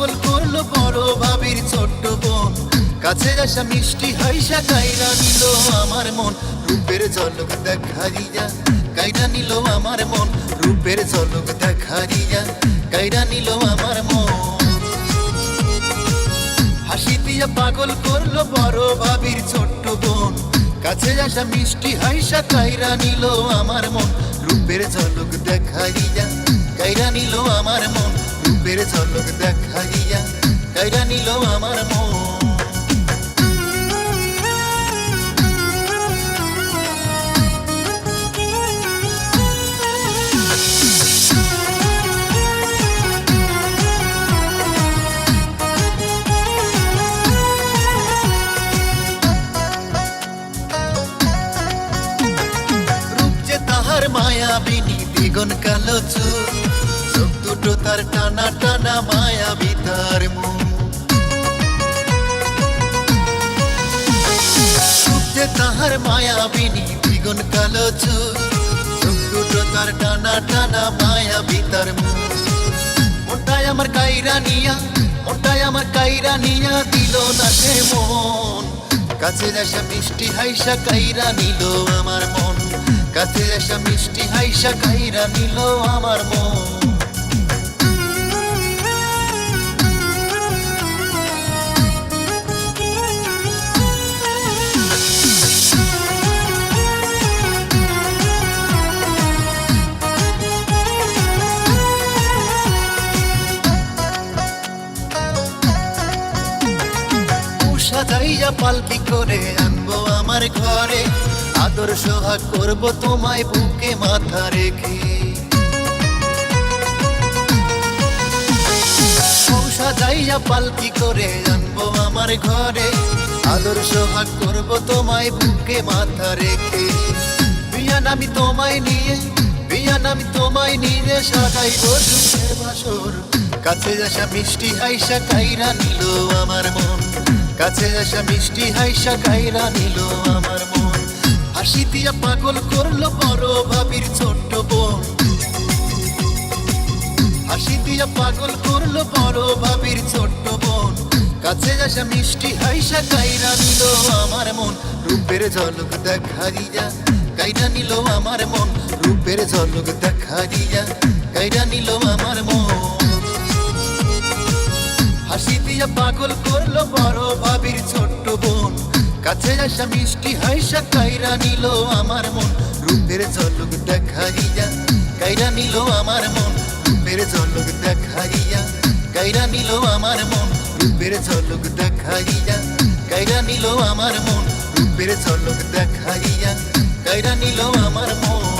পাগল করলো বড় ভাবির ছোট্ট বোন। কাছে আসা মিষ্টি হাইসা কাইরা নিল আমার মন। রূপের ঝলক দেখাইয়া কাইরা নিল আমার মন। রূপের ঝলক দেখাইয়া কাইরা নিল আমার মন। হাসি দিয়া পাগল করলো বড় ভাবির ছোট্ট বোন। কাছে আসা মিষ্টি হাইসা কাইরা নিল আমার মন। রূপের ঝলক দেখাইয়া কাইরা নিল আমার মন। রূপের ঝলক দেখাইয়া কাইরা নিল আমার মন। মায়াবিনী দ্বিগুণ কালো চুল, চোখ দুটো তার টানা টানা মায়াবী তার মুখ। তাহার মায়াবিনী দ্বিগুণ কালো চুল, চোখ দুটো তার টানা টানা মায়াবী তার মুখ। মোটায় আমার কাইরা নিয়া, মোটায় আমার কাইরা নিয়া দিল না সে মন। কাছে আসা মিষ্টি হাইসা কাইরা নিল আমার মন। কাছে আসা মিষ্টি হাইসা কাইরা নিল আমার মন। সাজাইয়া পালকি করে আনবো আমার ঘরে, আদর সোহাগ করবো তোমায় বুকে মাথা রেখে। সাজাইয়া পালকি করে আনবো আমার ঘরে, আদর সোহাগ করবো তোমায় বুকে মাথা রেখে। বিয়ান আমি তোমায় নিয়ে, বিয়ান আমি তোমায় নিয়ে সাজাইবো সুখের বাসর। কাছে আসা মিষ্টি হাইসা কাইরা নিল আমার মন। কাছে আসা মিষ্টি হাইসা কাইরা নিল আমার মন। হাসি দিয়া পাগল করলো বড় ভাবির ছোট্ট বোন। হাসি দিয়া পাগল করলো বড় ভাবির ছোট্ট বোন। কাছে আসা মিষ্টি হাইসা কাইরা নিল আমার মন। রূপের ঝলক দেখাইয়া কাইরা নিল আমার মন। রূপের ঝলক দেখাইয়া কাইরা নিল আমার মন। হাসি দিয়া পাগল করলো বড় ভাবির ছোট্ট বোন। কাছে আসা মিষ্টি হাইসা কাইরা নিল আমার মন। রূপের ঝলক দেখাইয়া কাইরা নিল আমার মন। রূপের ঝলক দেখাইয়া কাইরা নিল আমার মন। রূপের ঝলক দেখাইয়া কাইরা নিল আমার মন। রূপের ঝলক দেখাইয়া কাইরা নিল আমার মন।